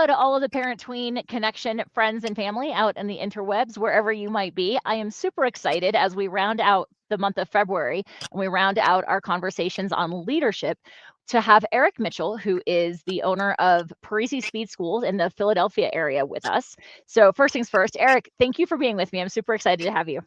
hello to all of the ParenTween Connection friends and family out in the interwebs, wherever you might be. I am super excited as we round out the month of February and we round out our conversations on leadership to have Eric Mitchell, who is the owner of Parisi Speed School in the Philadelphia area, with us. So first things first, Eric, thank you for being with me. I'm super excited to have you.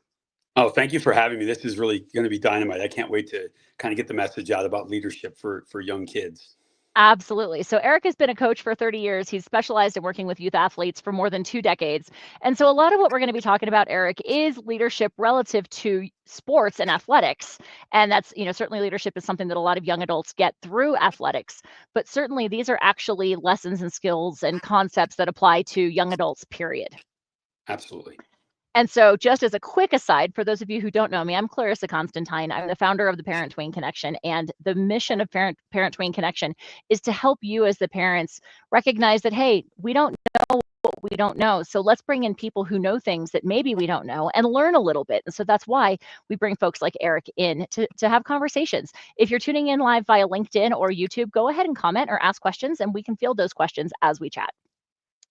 Oh, thank you for having me. This is really going to be dynamite. I can't wait to kind of get the message out about leadership for young kids. Absolutely. So Eric has been a coach for 30 years. He's specialized in working with youth athletes for more than 2 decades. And so a lot of what we're going to be talking about, Eric, is leadership relative to sports and athletics. And that's, certainly leadership is something that a lot of young adults get through athletics. But certainly these are actually lessons and skills and concepts that apply to young adults, period. Absolutely. And so just as a quick aside, for those of you who don't know me, I'm Clarissa Constantine. I'm the founder of the ParenTween Connection. And the mission of ParenTween Connection is to help you as the parents recognize that, hey, we don't know what we don't know. So let's bring in people who know things that maybe we don't know and learn a little bit. And so that's why we bring folks like Eric in to have conversations. If you're tuning in live via LinkedIn or YouTube, go ahead and comment or ask questions, and we can field those questions as we chat.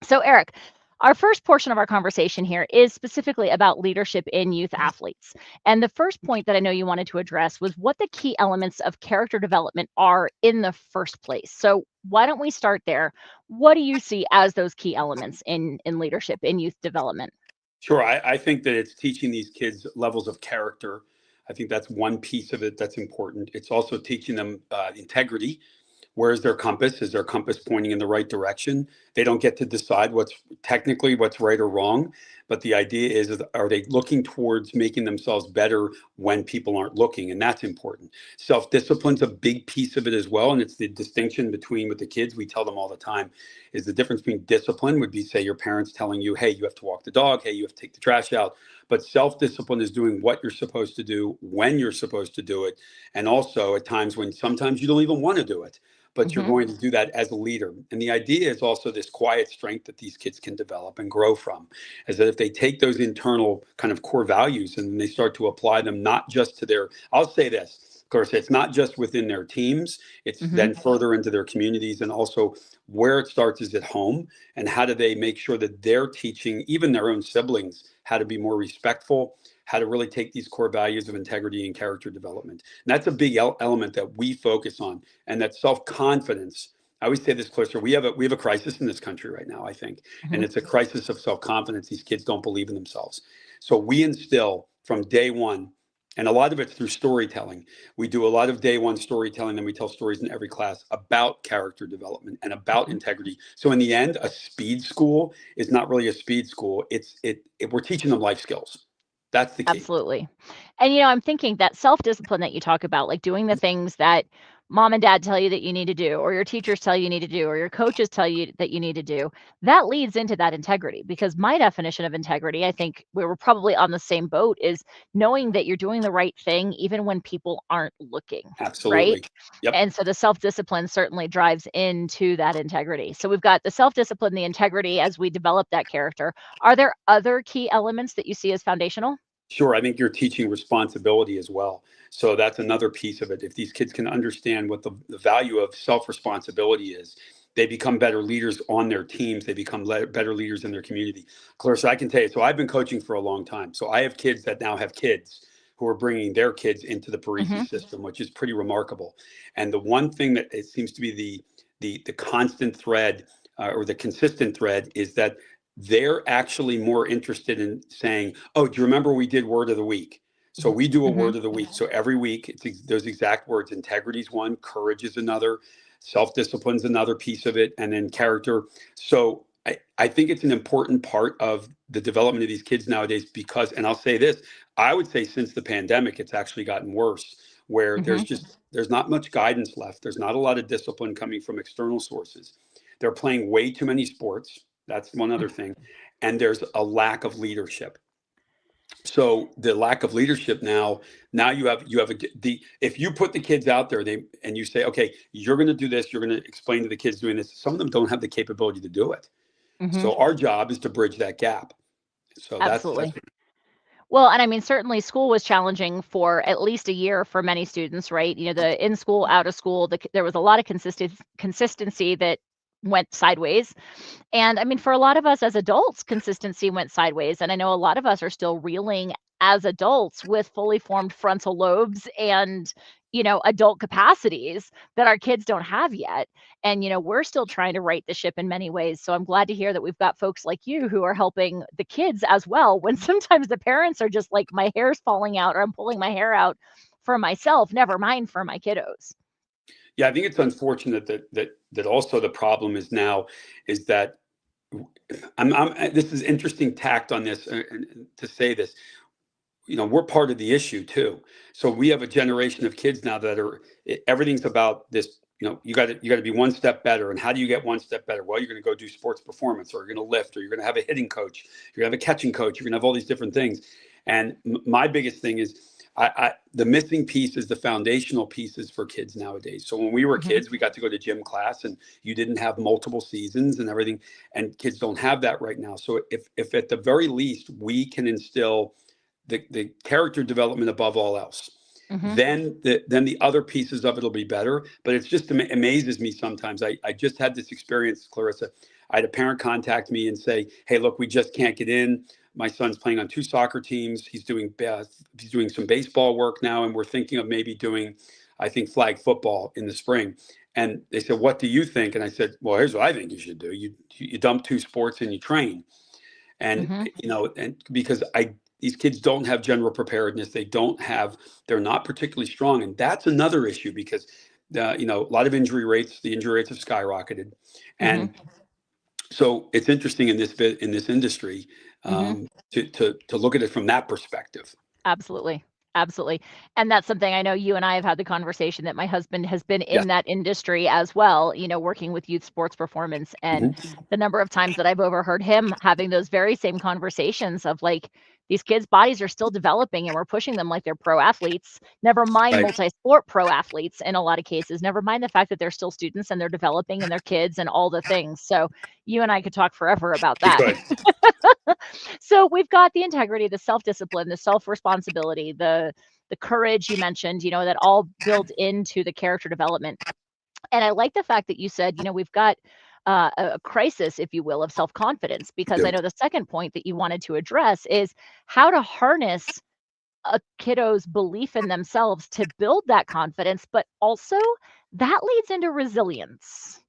So Eric, our first portion of our conversation here is specifically about leadership in youth athletes. And the first point that I know you wanted to address was what the key elements of character development are in the first place. So why don't we start there? What do you see as those key elements in leadership in youth development? Sure. I think that it's teaching these kids levels of character. I think that's one piece of it that's important. It's also teaching them integrity. Where's their compass? Is their compass pointing in the right direction? They don't get to decide what's right or wrong. But the idea is, are they looking towards making themselves better when people aren't looking? And that's important. Self-discipline's a big piece of it as well. And it's the distinction between, with the kids, we tell them all the time, is the difference between discipline would be, say, your parents telling you, hey, you have to walk the dog. Hey, you have to take the trash out. But self-discipline is doing what you're supposed to do when you're supposed to do it. And also at times when sometimes you don't even want to do it, but you're going to do that as a leader. And the idea is also this quiet strength that these kids can develop and grow from, is that if they take those internal kind of core values and they start to apply them, not just to their, I'll say this, of course, it's not just within their teams, it's then further into their communities, and also where it starts is at home. And how do they make sure that they're teaching even their own siblings how to be more respectful, how to really take these core values of integrity and character development. And that's a big element that we focus on. And that self-confidence, I always say this, Clarissa, we have a crisis in this country right now, I think. And it's a crisis of self-confidence. These kids don't believe in themselves. So we instill from day one, and a lot of it's through storytelling. We do a lot of day one storytelling, and we tell stories in every class about character development and about integrity. So in the end, a speed school is not really a speed school. We're teaching them life skills. That's the key. Absolutely. And, I'm thinking that self-discipline that you talk about, like doing the things that mom and dad tell you that you need to do, or your teachers tell you need to do, or your coaches tell you that you need to do, that leads into that integrity. Because my definition of integrity, I think we were probably on the same boat, is knowing that you're doing the right thing, even when people aren't looking. Absolutely. Right. Yep. And so the self-discipline certainly drives into that integrity. So we've got the self-discipline, the integrity as we develop that character. Are there other key elements that you see as foundational? Sure. I think you're teaching responsibility as well. So that's another piece of it. If these kids can understand what the value of self-responsibility is, they become better leaders on their teams. They become better leaders in their community. Clarissa, I can tell you, so I've been coaching for a long time. So I have kids that now have kids who are bringing their kids into the Parisi system, which is pretty remarkable. And the one thing that it seems to be the constant thread or the consistent thread is that they're actually more interested in saying, oh, do you remember we did word of the week? So we do a word of the week. So every week, it's those exact words. Integrity is one, courage is another, self-discipline is another piece of it, and then character. So I think it's an important part of the development of these kids nowadays because, and I'll say this, I would say since the pandemic, it's actually gotten worse, where there's not much guidance left. There's not a lot of discipline coming from external sources. They're playing way too many sports. That's one other thing. And there's a lack of leadership. So the lack of leadership now you have if you put the kids out there, and you say, okay, you're going to do this, you're going to explain to the kids doing this. Some of them don't have the capability to do it. So our job is to bridge that gap. So Absolutely. that's Well, and I mean, certainly school was challenging for at least a year for many students, right? The in school, out of school, there was a lot of consistency that went sideways. And I mean, for a lot of us as adults, consistency went sideways. And I know a lot of us are still reeling as adults with fully formed frontal lobes and, adult capacities that our kids don't have yet. And, we're still trying to right the ship in many ways. So I'm glad to hear that we've got folks like you who are helping the kids as well, when sometimes the parents are just like, my hair's falling out, or I'm pulling my hair out for myself, never mind for my kiddos. Yeah, I think it's unfortunate that also the problem is now is that this is interesting tact on this, to say this. We're part of the issue too. So we have a generation of kids now that everything's about this. You got to be one step better. And how do you get one step better? Well, you're going to go do sports performance, or you're going to lift, or you're going to have a hitting coach, you're going to have a catching coach, you're going to have all these different things. And my biggest thing is, the missing piece is the foundational pieces for kids nowadays. So when we were kids, we got to go to gym class, and you didn't have multiple seasons and everything. And kids don't have that right now. So if at the very least we can instill the character development above all else, then the other pieces of it will be better. But it's just amazes me sometimes. I just had this experience, Clarissa. I had a parent contact me and say, hey, look, we just can't get in. My son's playing on 2 soccer teams. He's doing some baseball work now, and we're thinking of maybe doing, I think, flag football in the spring. And they said, what do you think? And I said, well, here's what I think you should do. You dump 2 sports and you train. And, and because these kids don't have general preparedness. They're not particularly strong. And that's another issue, because, a lot of the injury rates have skyrocketed. And so it's interesting in this industry, to look at it from that perspective. Absolutely. Absolutely. And that's something I know you and I have had the conversation, that my husband has been Yes. in that industry as well, working with youth sports performance. And the number of times that I've overheard him having those very same conversations of like, these kids' bodies are still developing and we're pushing them like they're pro athletes, never mind Right. multi-sport pro athletes in a lot of cases, never mind the fact that they're still students and they're developing and they're kids and all the things. So you and I could talk forever about that. So we've got the integrity, the self-discipline, the self-responsibility, the courage you mentioned, that all built into the character development. And I like the fact that you said, we've got a crisis, if you will, of self-confidence, because I know the second point that you wanted to address is how to harness a kiddo's belief in themselves to build that confidence, but also that leads into resilience.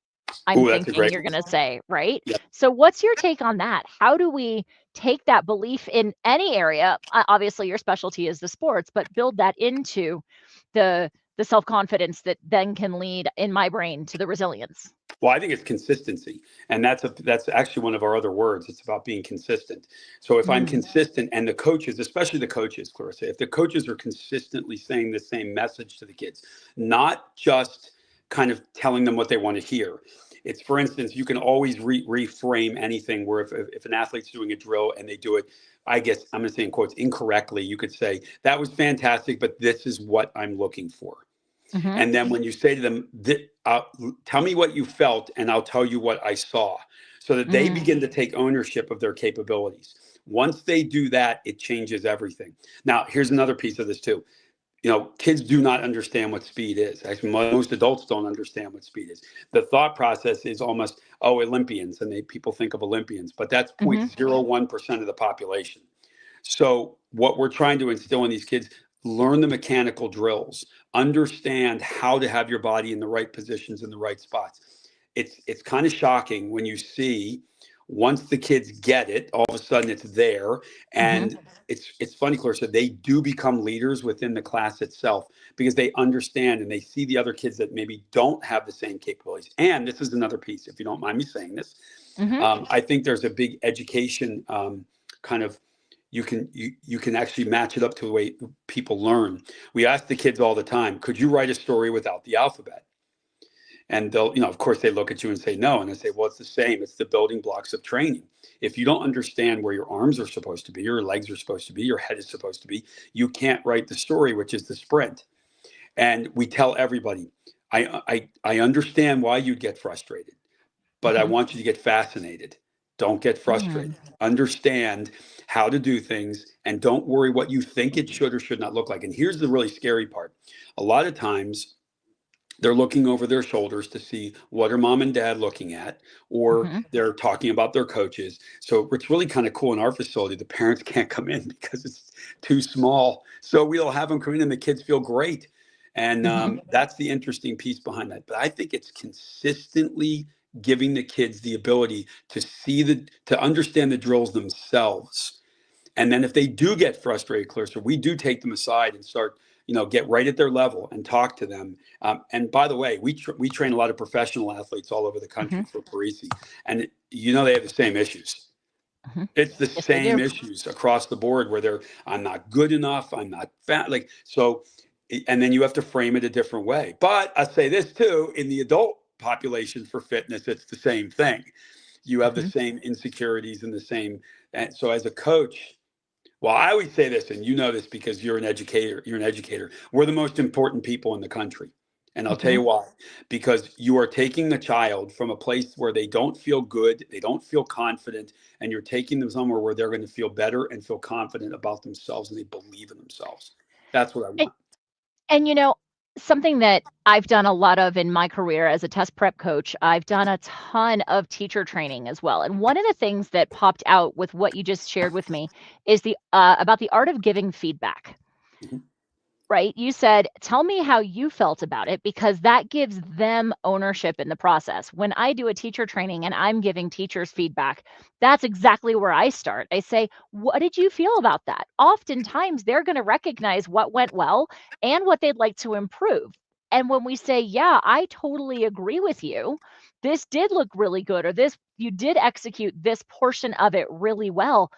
I'm Ooh, that's a thinking great you're one. going to say, right? Yep. So what's your take on that? How do we take that belief in any area? Obviously your specialty is the sports, but build that into the self-confidence that then can lead, in my brain, to the resilience. Well, I think it's consistency, and that's actually one of our other words. It's about being consistent. So if I'm consistent, and the coaches, especially the coaches, Clarissa, if the coaches are consistently saying the same message to the kids, not just kind of telling them what they want to hear. It's, for instance, you can always reframe anything, where if an athlete's doing a drill and they do it, I guess I'm going to say in quotes, incorrectly, you could say, that was fantastic, but this is what I'm looking for. And then when you say to them, tell me what you felt and I'll tell you what I saw, so that they begin to take ownership of their capabilities. Once they do that, it changes everything. Now, here's another piece of this too. Kids do not understand what speed is. Actually, most adults don't understand what speed is. The thought process is almost, Olympians, and people think of Olympians, but that's 0.01% of the population. So what we're trying to instill in these kids, learn the mechanical drills, understand how to have your body in the right positions, in the right spots. It's kind of shocking when you see, once the kids get it, all of a sudden it's there. And it's funny, Clarissa, they do become leaders within the class itself, because they understand and they see the other kids that maybe don't have the same capabilities. And this is another piece, if you don't mind me saying this. I think there's a big education kind of, you can actually match it up to the way people learn. We ask the kids all the time, could you write a story without the alphabet? And they'll, of course they look at you and say no. And I say, well, it's the same. It's the building blocks of training. If you don't understand where your arms are supposed to be, your legs are supposed to be, your head is supposed to be, you can't write the story, which is the sprint. And we tell everybody, I understand why you'd get frustrated, but I want you to get fascinated. Don't get frustrated. Understand how to do things, and don't worry what you think it should or should not look like. And here's the really scary part. A lot of times they're looking over their shoulders to see what are mom and dad looking at, or Mm-hmm. they're talking about their coaches. So it's really kind of cool in our facility. The parents can't come in because it's too small. So we'll have them come in and the kids feel great. And Mm-hmm. that's the interesting piece behind that. But I think it's consistently giving the kids the ability to to understand the drills themselves. And then if they do get frustrated, Clarissa, we do take them aside and start, get right at their level and talk to them. And by the way, we train a lot of professional athletes all over the Mm-hmm. country for Parisi, and they have the same issues. Mm-hmm. It's the Yes, they same do. issues across the board where I'm not good enough, I'm not fat, like so. And then you have to frame it a different way. But I say this too, in the adult population for fitness, it's the same thing. You have the Mm-hmm. same insecurities and the same. And so as a coach, well, I always say this, and you know this because you're an educator. You're an educator. We're the most important people in the country. And I'll tell Mm-hmm. you why. Because you are taking the child from a place where they don't feel good, they don't feel confident, and you're taking them somewhere where they're going to feel better and feel confident about themselves and they believe in themselves. That's what I And, want. and something that I've done a lot of in my career as a test prep coach, I've done a ton of teacher training as well. And one of the things that popped out with what you just shared with me is the about the art of giving feedback. Mhm. Right? You said, "Tell me how you felt about it," because that gives them ownership in the process. When I do a teacher training and I'm giving teachers feedback, that's exactly where I start. I say, "What did you feel about that?" Oftentimes, they're going to recognize what went well and what they'd like to improve. And when we say, "Yeah, I totally agree with you. This did look really good," or "This you did execute this portion of it really well."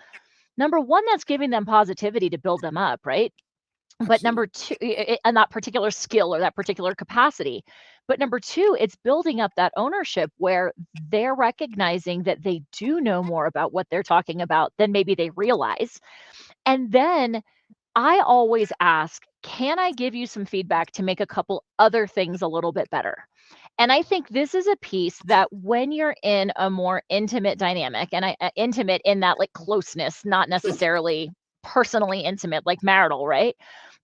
Number 1, that's giving them positivity to build them up, right? But Absolutely. number 2, and that particular skill or that particular capacity. But number 2, it's building up that ownership where they're recognizing that they do know more about what they're talking about than maybe they realize. And then I always ask, "Can I give you some feedback to make a couple other things a little bit better?" And I think this is a piece that when you're in a more intimate dynamic, and intimate in that like closeness, not necessarily personally intimate like marital, right?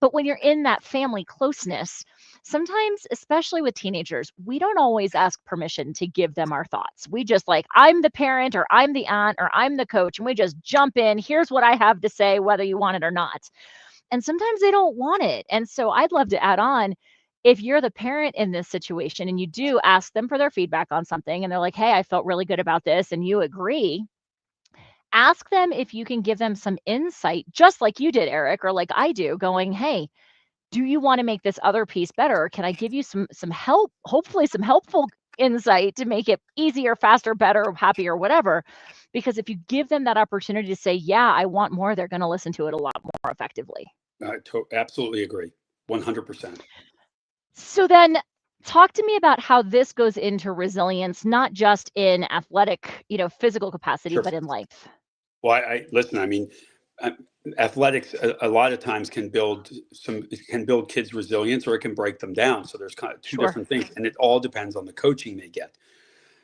But when you're in that family closeness, sometimes, especially with teenagers, we don't always ask permission to give them our thoughts. We just like, I'm the parent, or I'm the aunt, or I'm the coach, and we just jump in. Here's what I have to say, whether you want it or not. And sometimes they don't want it. And so I'd love to add on, if you're the parent in this situation and you do ask them for their feedback on something and they're like, "Hey, I felt really good about this," and you agree, ask them if you can give them some insight, just like you did, Eric, or like I do, going, "Hey, do you want to make this other piece better? Can I give you some help, hopefully some helpful insight to make it easier, faster, better, happier, whatever." Because if you give them that opportunity to say, "Yeah, I want more," they're going to listen to it a lot more effectively. Absolutely agree. 100%. So then talk to me about how this goes into resilience, not just in athletic, physical capacity, Sure. but in life. Well, I listen. I mean, uh, athletics a lot of times can build kids' resilience, or it can break them down. So there's kind of two Sure. different things, and it all depends on the coaching they get.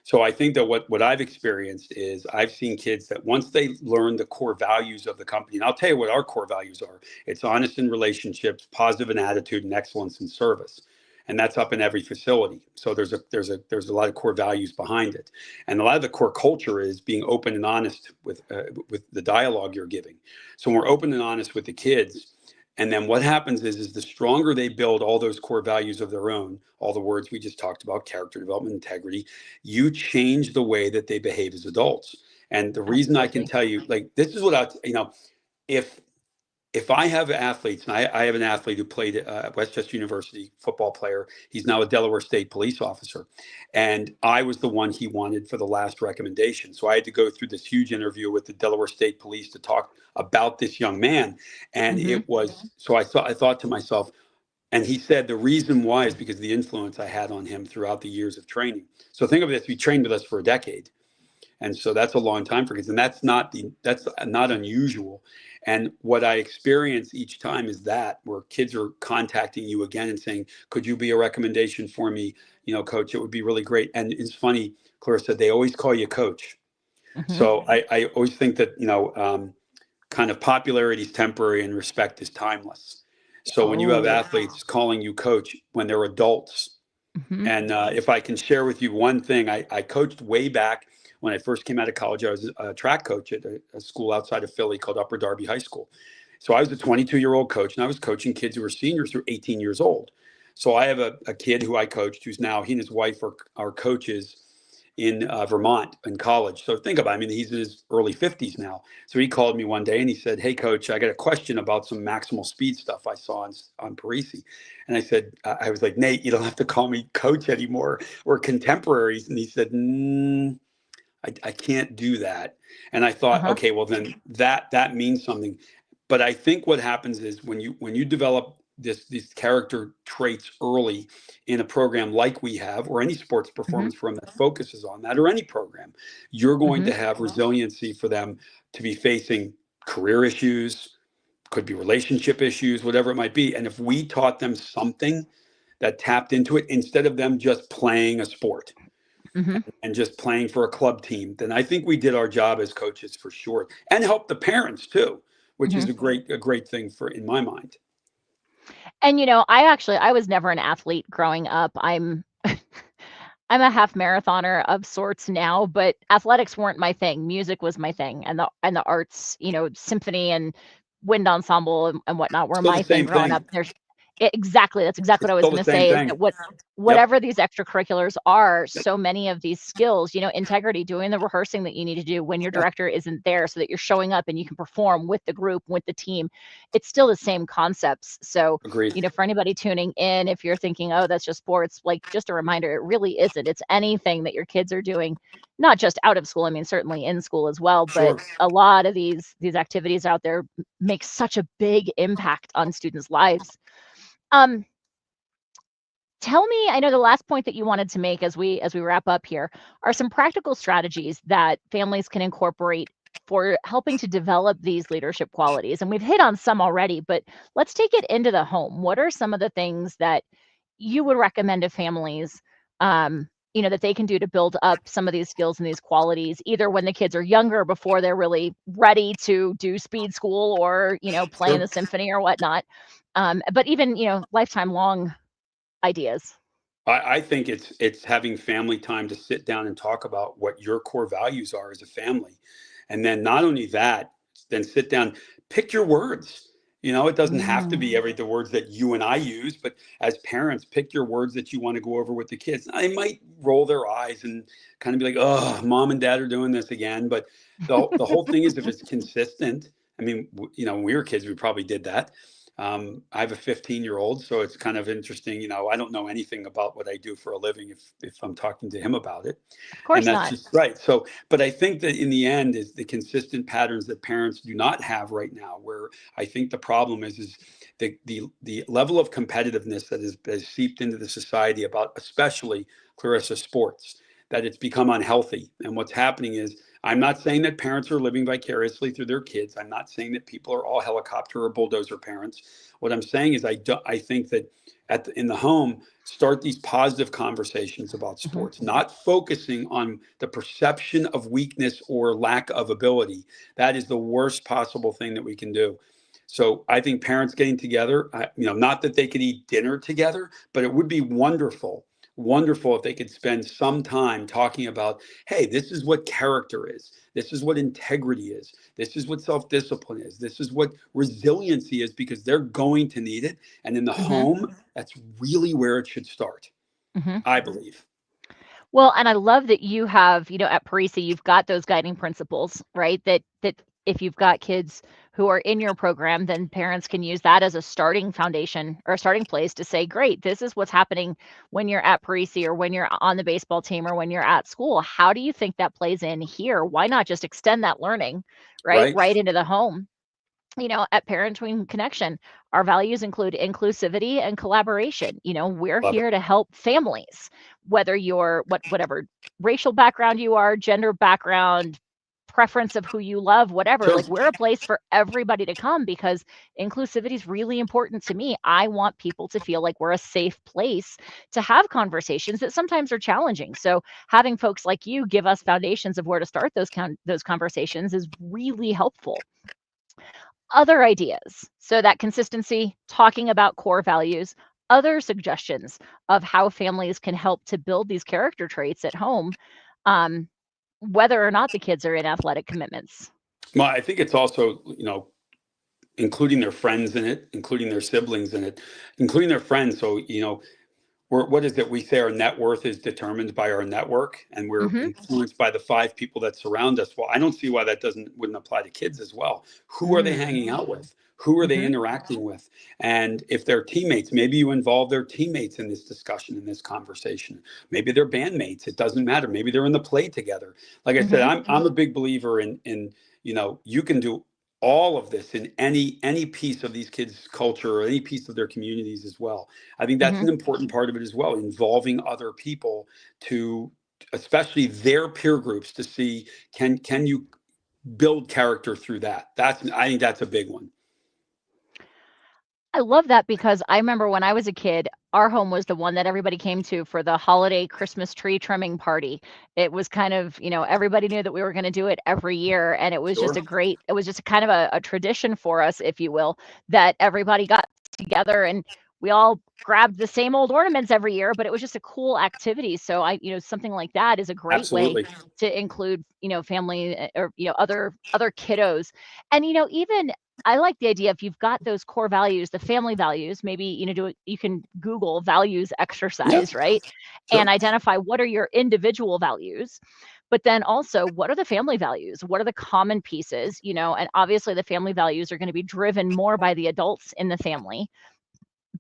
So I think that what I've experienced is I've seen kids that once they learn the core values of the company, and I'll tell you what our core values are. It's honest in relationships, positive in attitude, and excellence in service. And that's up in every facility. So there's a lot of core values behind it, and a lot of the core culture is being open and honest with the dialogue you're giving. So when we're open and honest with the kids, and then what happens is the stronger they build all those core values of their own, all the words we just talked about, character development, integrity, you change the way that they behave as adults. And the reason I can Absolutely. tell you, like, this is what if if I have athletes, and I have an athlete who played at Westchester University, football player. He's now a Delaware State police officer. And I was the one he wanted for the last recommendation. So I had to go through this huge interview with the Delaware State Police to talk about this young man. And Hmm. it was, so I thought to myself, and he said the reason why is because of the influence I had on him throughout the years of training. So think of this, he trained with us for a decade. And so that's a long time for kids. And that's not unusual. And what I experience each time is that where kids are contacting you again and saying, could you be a recommendation for me? Coach, it would be really great. And it's funny, Clarissa, they always call you coach. Hmm. So I always think that, kind of popularity is temporary and respect is timeless. So when you have Oh, athletes calling you coach when they're adults, Mm-hmm. And if I can share with you one thing, I coached way back when I first came out of college. I was a track coach at a school outside of Philly called Upper Darby High School. So I was a 22-year-old coach, and I was coaching kids who were seniors through 18 years old. So I have a kid who I coached who's now, he and his wife are coaches in Vermont in college. So think about it. I mean, he's in his early 50s now. So he called me one day and he said, "Hey, coach, I got a question about some maximal speed stuff I saw on Parisi." And I said, I was like, "Nate, you don't have to call me coach anymore. We're contemporaries." And he said, I can't do that. And I thought, Uh-huh. okay, well then that means something. But I think what happens is when you develop these character traits early in a program like we have, or any sports Mm-hmm. performance program that focuses on that, or any program, you're going Mm-hmm. to have resiliency for them to be facing career issues, could be relationship issues, whatever it might be. And if we taught them something that tapped into it instead of them just playing a sport Mm-hmm. and just playing for a club team, then I think we did our job as coaches for sure, and help the parents too, which Mm-hmm. is a great thing for in my mind. And I was never an athlete growing up. I'm a half marathoner of sorts now, but athletics weren't my thing. Music was my thing, and the arts, symphony and wind ensemble and whatnot were Still the my thing same growing thing. up. Exactly, that's exactly what It's I was still the gonna same say, is thing. that Yep, whatever these extracurriculars are, so many of these skills, integrity, doing the rehearsing that you need to do when your yeah, director isn't there so that you're showing up and you can perform with the group, with the team. It's still the same concepts. So, agreed. for anybody tuning in, if you're thinking, "Oh, that's just sports," like, just a reminder, it really isn't. It's anything that your kids are doing, not just out of school, I mean, certainly in school as well, but Sure. a lot of these activities out there make such a big impact on students' lives. Um, Tell me, I know the last point that you wanted to make as we wrap up here are some practical strategies that families can incorporate for helping to develop these leadership qualities. And we've hit on some already, but let's take it into the home. What are some of the things that you would recommend to families, that they can do to build up some of these skills and these qualities, either when the kids are younger, before they're really ready to do speed school, or, play in Sure. the symphony or whatnot, but even, lifetime long ideas. I think it's having family time to sit down and talk about what your core values are as a family. And then not only that, then sit down, pick your words. It doesn't have to Mm. be every the words that you and I use, but as parents, pick your words that you want to go over with the kids. They might roll their eyes and kind of be like, "Oh, mom and dad are doing this again." But the whole thing is, if it's consistent, I mean, when we were kids, we probably did that. I have a 15-year-old, so it's kind of interesting. I don't know anything about what I do for a living if I'm talking to him about it, Of and course that's not. just right. So, but I think that in the end is the consistent patterns that parents do not have right now. Where I think the problem is the level of competitiveness that has seeped into the society about, especially, Clarissa, sports, that it's become unhealthy. And what's happening is, I'm not saying that parents are living vicariously through their kids. I'm not saying that people are all helicopter or bulldozer parents. What I'm saying is, I think that in the home, start these positive conversations about Mhm, sports, not focusing on the perception of weakness or lack of ability. That is the worst possible thing that we can do. So I think parents getting together, not that they could eat dinner together, but it would be wonderful if they could spend some time talking about, hey, this is what character is. This is what integrity is. This is what self-discipline is. This is what resiliency is, because they're going to need it. And in the mhm, home, that's really where it should start, mhm. I believe. Well, and I love that you have, at Parisi, you've got those guiding principles, right? That if you've got kids who are in your program, then parents can use that as a starting foundation or a starting place to say, great, this is what's happening when you're at Parisi, or when you're on the baseball team, or when you're at school. How do you think that plays in here? Why not just extend that learning, right? Right? Right into the home. At ParenTween Connection, our values include inclusivity and collaboration. We're Love it. here to help families, whether you're whatever racial background you are, gender background, preference of who you love, whatever. Sure. Like, we're a place for everybody to come, because inclusivity is really important to me. I want people to feel like we're a safe place to have conversations that sometimes are challenging. So having folks like you give us foundations of where to start those conversations is really helpful. Other ideas. So that consistency, talking about core values, other suggestions of how families can help to build these character traits at home, whether or not the kids are in athletic commitments? Well, I think it's also, including their friends in it, including their siblings in it, including their friends. So, what is it? We say our net worth is determined by our network, and we're Mm-hmm. influenced by the 5 people that surround us. Well, I don't see why that wouldn't apply to kids as well. Who are they hanging out with? Who are they Mm-hmm. interacting with? And if they're teammates, maybe you involve their teammates in this discussion, in this conversation. Maybe they're bandmates. It doesn't matter. Maybe they're in the play together. Like I said, Mm-hmm. I'm a big believer in you can do all of this in any piece of these kids' culture or any piece of their communities as well. I think that's Mm-hmm. an important part of it as well, involving other people to, especially their peer groups, to see can you build character through that. I think that's a big one. I love that because I remember when I was a kid, our home was the one that everybody came to for the holiday Christmas tree trimming party. It was kind of, everybody knew that we were going to do it every year. And it was just Sure. it was just kind of a tradition for us, if you will, that everybody got together and we all grabbed the same old ornaments every year, but it was just a cool activity. So something like that is a great way Absolutely. to include, family or, other kiddos. And, even I like the idea if you've got those core values, the family values, maybe, you can Google values Yeah, exercise, right? And sure. identify what are your individual values, but then also what are the family values? What are the common pieces, and obviously the family values are going to be driven more by the adults in the family.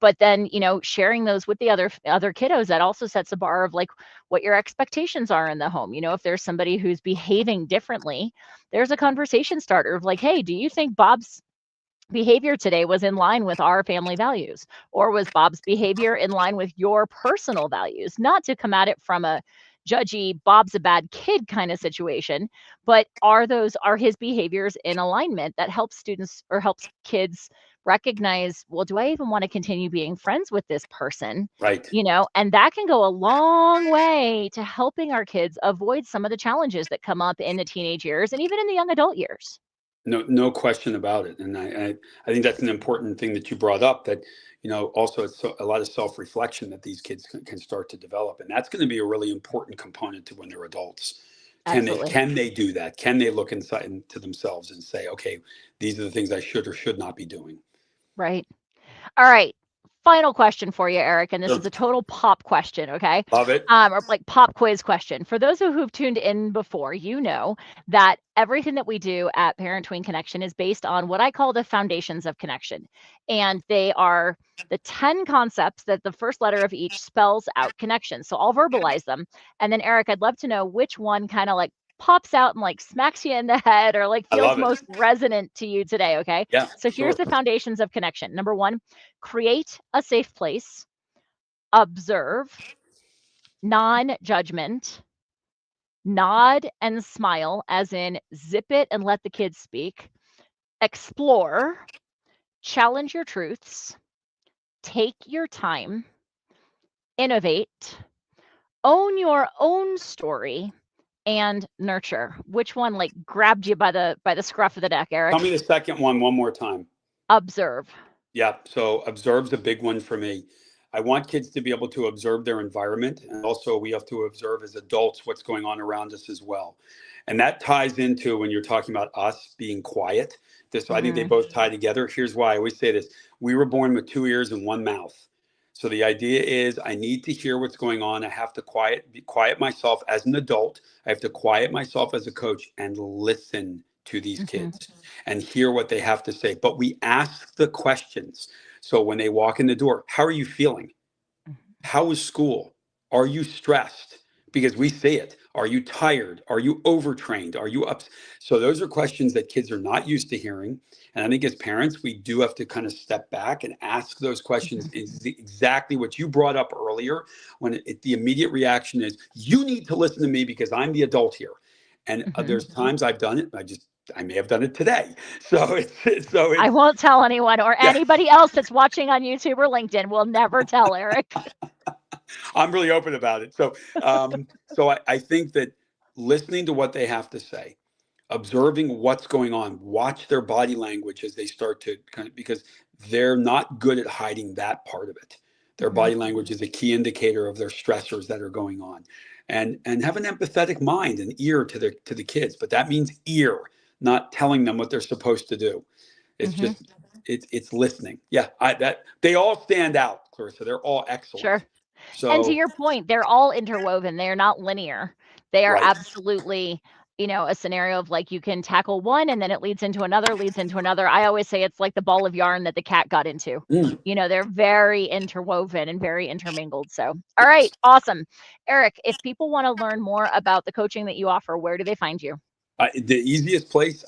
But then, sharing those with the other kiddos, that also sets a bar of like what your expectations are in the home. If there's somebody who's behaving differently, there's a conversation starter of like, hey, do you think Bob's behavior today was in line with our family values, or was Bob's behavior in line with your personal values? Not to come at it from a judgy Bob's a bad kid kind of situation, but are his behaviors in alignment? That helps students or helps kids recognize, well, do I even want to continue being friends with this person? Right. And that can go a long way to helping our kids avoid some of the challenges that come up in the teenage years and even in the young adult years. No question about it. And I think that's an important thing that you brought up, that, also it's a lot of self-reflection that these kids can start to develop. And that's going to be a really important component to when they're adults. Absolutely. Can they do that? Can they look inside into themselves and say, okay, these are the things I should or should not be doing? Right. All right. Final question for you, Eric, and this Sure. is a total pop question, okay? Love it. Or like pop quiz question. For those who've tuned in before, you know that everything that we do at ParenTween Connection is based on what I call the foundations of connection. And they are the 10 concepts that the first letter of each spells out connection. So I'll verbalize them. And then, Eric, I'd love to know which one kind of like pops out and like smacks you in the head or like I feels love it. most resonant to you today, okay? Yeah, So here's sure. the foundations of connection. Number 1, create a safe place, observe, non-judgment, nod and smile, as in zip it and let the kids speak, explore, challenge your truths, take your time, innovate, own your own story, and nurture. Which one like grabbed you by the scruff of the neck, Tell me Eric? the second one more time. Observe. Yeah, so observe's a big one for me. I want kids to be able to observe their environment, and also we have to observe as adults what's going on around us as well. And that ties into when you're talking about us being quiet. I think they Mhm. both tie together. Here's why I always say this: we were born with 2 ears and one mouth. So the idea is I need to hear what's going on. I have to quiet myself as an adult. I have to quiet myself as a coach and listen to these Mhm. kids and hear what they have to say. But we ask the questions. So when they walk in the door, how are you feeling? How is school? Are you stressed? Because we say it. Are you tired? Are you overtrained? Are you up? So those are questions that kids are not used to hearing. And I think as parents, we do have to kind of step back and ask those questions. Mhm. Is exactly what you brought up earlier, when the immediate reaction is, you need to listen to me because I'm the adult here. And Mhm. there's times I've done it. I may have done it today. So I won't tell anyone, or yeah, anybody else that's watching on YouTube or LinkedIn will never tell Eric. I'm really open about it. So I think that listening to what they have to say, observing what's going on, watch their body language as they start to because they're not good at hiding that part of it. Their body language is a key indicator of their stressors that are going on. And have an empathetic mind and ear to the kids. But that means ear, not telling them what they're supposed to do. It's just it's listening. Yeah, that they all stand out, Clarissa. They're all excellent. Sure. So, and to your point, they're all interwoven. They are not linear. They are right. absolutely, a scenario of like you can tackle one and then it leads into another, leads into another. I always say it's like the ball of yarn that the cat got into. They're very interwoven and very intermingled. So, all right, awesome. Eric, if people want to learn more about the coaching that you offer, where do they find you? The easiest place,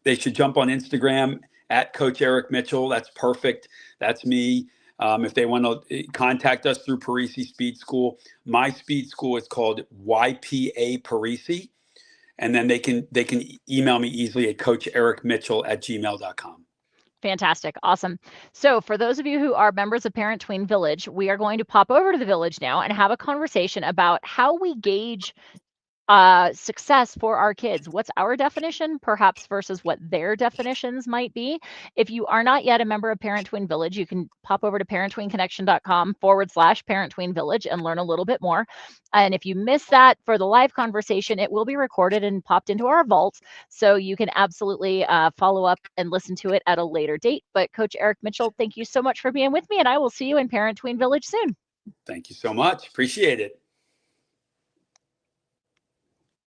they should jump on Instagram at Coach Eric Mitchell. That's perfect. That's me. If they want to contact us through Parisi Speed School, my speed school is called YPA Parisi. And then they can email me easily at coachericmitchell@gmail.com. Fantastic. Awesome. So for those of you who are members of ParenTween Village, we are going to pop over to the Village now and have a conversation about how we gauge success for our kids. What's our definition, perhaps, versus what their definitions might be. If you are not yet a member of ParenTween Village, you can pop over to parentweenconnection.com/ParenTween Village and learn a little bit more. And if you miss that for the live conversation, it will be recorded and popped into our vault. So you can absolutely follow up and listen to it at a later date. But Coach Eric Mitchell, thank you so much for being with me, and I will see you in ParenTween Village soon. Thank you so much. Appreciate it.